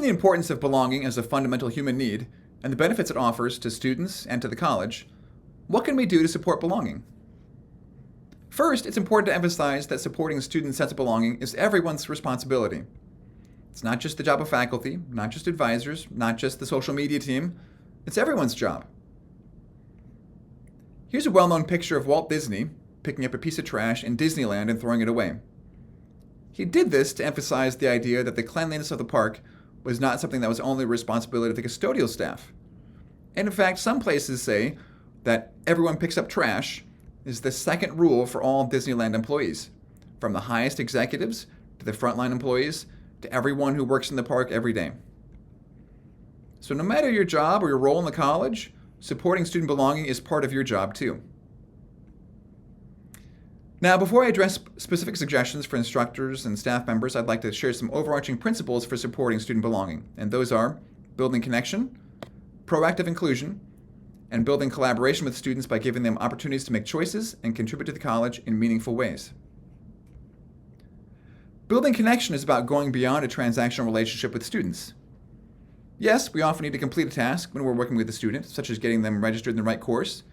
Given the importance of belonging as a fundamental human need and the benefits it offers to students and to the college, what can we do to support belonging? First, it's important to emphasize that supporting a student's sense of belonging is everyone's responsibility. It's not just the job of faculty, not just advisors, not just the social media team. It's everyone's job. Here's a well-known picture of Walt Disney picking up a piece of trash in Disneyland and throwing it away. He did this to emphasize the idea that the cleanliness of the park was not something that was only the responsibility of the custodial staff. And in fact, some places say that everyone picks up trash is the second rule for all Disneyland employees, from the highest executives to the frontline employees to everyone who works in the park every day. So no matter your job or your role in the college, supporting student belonging is part of your job too. Now, before I address specific suggestions for instructors and staff members, I'd like to share some overarching principles for supporting student belonging, and those are building connection, proactive inclusion, and building collaboration with students by giving them opportunities to make choices and contribute to the college in meaningful ways. Building connection is about going beyond a transactional relationship with students. Yes, we often need to complete a task when we're working with a student, such as getting them registered in the right course,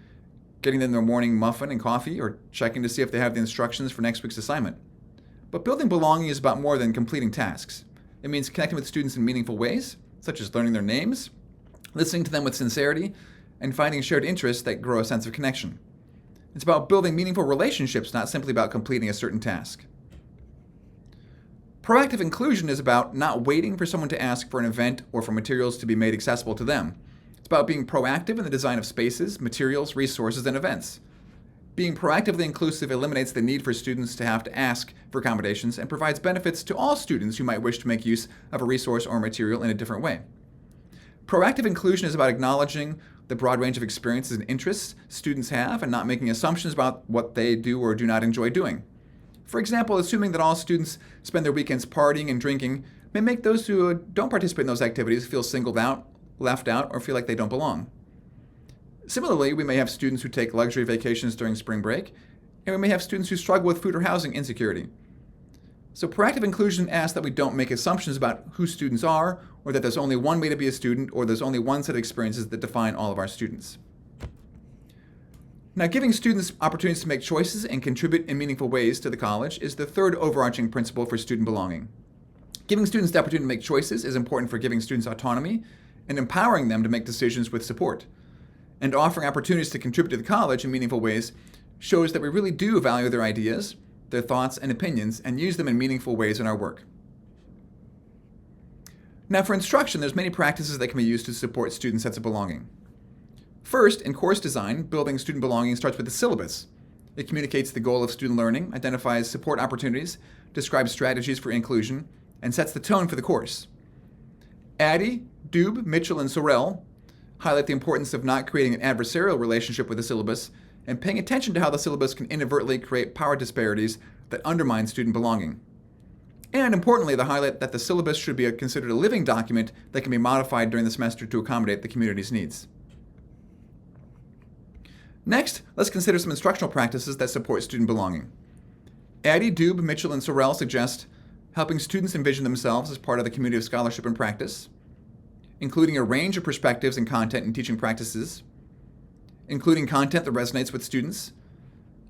getting them their morning muffin and coffee, or checking to see if they have the instructions for next week's assignment. But building belonging is about more than completing tasks. It means connecting with students in meaningful ways, such as learning their names, listening to them with sincerity, and finding shared interests that grow a sense of connection. It's about building meaningful relationships, not simply about completing a certain task. Proactive inclusion is about not waiting for someone to ask for an event or for materials to be made accessible to them. It's about being proactive in the design of spaces, materials, resources, and events. Being proactively inclusive eliminates the need for students to have to ask for accommodations and provides benefits to all students who might wish to make use of a resource or material in a different way. Proactive inclusion is about acknowledging the broad range of experiences and interests students have and not making assumptions about what they do or do not enjoy doing. For example, assuming that all students spend their weekends partying and drinking may make those who don't participate in those activities feel singled out, left out, or feel like they don't belong. Similarly, we may have students who take luxury vacations during spring break, and we may have students who struggle with food or housing insecurity. So proactive inclusion asks that we don't make assumptions about who students are, or that there's only one way to be a student, or there's only one set of experiences that define all of our students. Now, giving students opportunities to make choices and contribute in meaningful ways to the college is the third overarching principle for student belonging. Giving students the opportunity to make choices is important for giving students autonomy and empowering them to make decisions with support. And offering opportunities to contribute to the college in meaningful ways shows that we really do value their ideas, their thoughts and opinions, and use them in meaningful ways in our work. Now, for instruction, there's many practices that can be used to support students' sense of belonging. First, in course design, building student belonging starts with the syllabus. It communicates the goal of student learning, identifies support opportunities, describes strategies for inclusion, and sets the tone for the course. Addy, Doob, Mitchell, and Sorrell highlight the importance of not creating an adversarial relationship with the syllabus and paying attention to how the syllabus can inadvertently create power disparities that undermine student belonging. And importantly, they highlight that the syllabus should be considered a living document that can be modified during the semester to accommodate the community's needs. Next, let's consider some instructional practices that support student belonging. Addy, Doob, Mitchell, and Sorrell suggest helping students envision themselves as part of the community of scholarship and practice, including a range of perspectives and content in teaching practices, including content that resonates with students,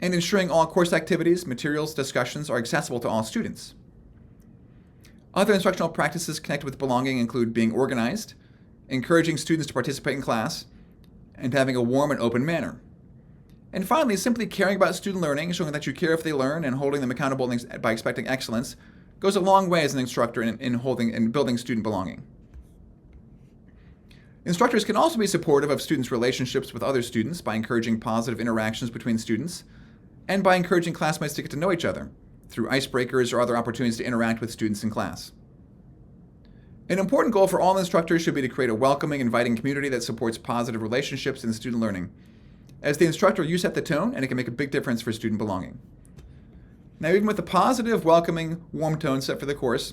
and ensuring all course activities, materials, discussions are accessible to all students. Other instructional practices connected with belonging include being organized, encouraging students to participate in class, and having a warm and open manner. And finally, simply caring about student learning, showing that you care if they learn, and holding them accountable by expecting excellence, goes a long way as an instructor in holding and building student belonging. Instructors can also be supportive of students' relationships with other students by encouraging positive interactions between students, and by encouraging classmates to get to know each other through icebreakers or other opportunities to interact with students in class. An important goal for all instructors should be to create a welcoming, inviting community that supports positive relationships in student learning. As the instructor, you set the tone, and it can make a big difference for student belonging. Now, even with a positive, welcoming, warm tone set for the course,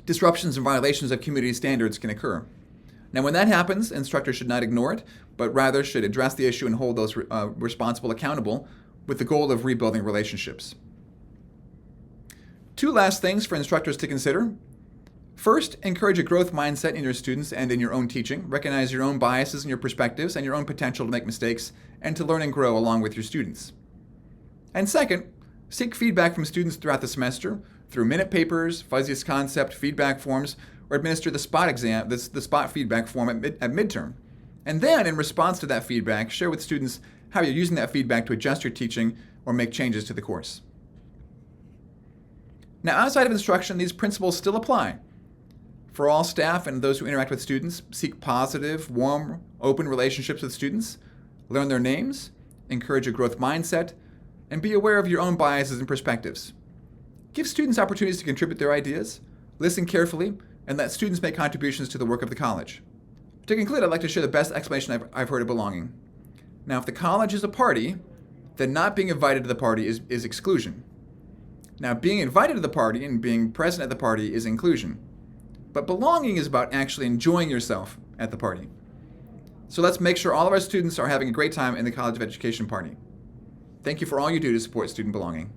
disruptions and violations of community standards can occur. Now, when that happens, instructors should not ignore it, but rather should address the issue and hold those responsible accountable with the goal of rebuilding relationships. Two last things for instructors to consider. First, encourage a growth mindset in your students and in your own teaching. Recognize your own biases and your perspectives and your own potential to make mistakes and to learn and grow along with your students. And second, seek feedback from students throughout the semester through minute papers, fuzziest concept, feedback forms, or administer the spot exam, the spot feedback form at midterm. And then, in response to that feedback, share with students how you're using that feedback to adjust your teaching or make changes to the course. Now, outside of instruction, these principles still apply. For all staff and those who interact with students, seek positive, warm, open relationships with students, learn their names, encourage a growth mindset, and be aware of your own biases and perspectives. Give students opportunities to contribute their ideas, listen carefully, and let students make contributions to the work of the college. To conclude, I'd like to share the best explanation I've heard of belonging. Now, if the college is a party, then not being invited to the party is exclusion. Now, being invited to the party and being present at the party is inclusion. But belonging is about actually enjoying yourself at the party. So let's make sure all of our students are having a great time in the College of Education party. Thank you for all you do to support student belonging.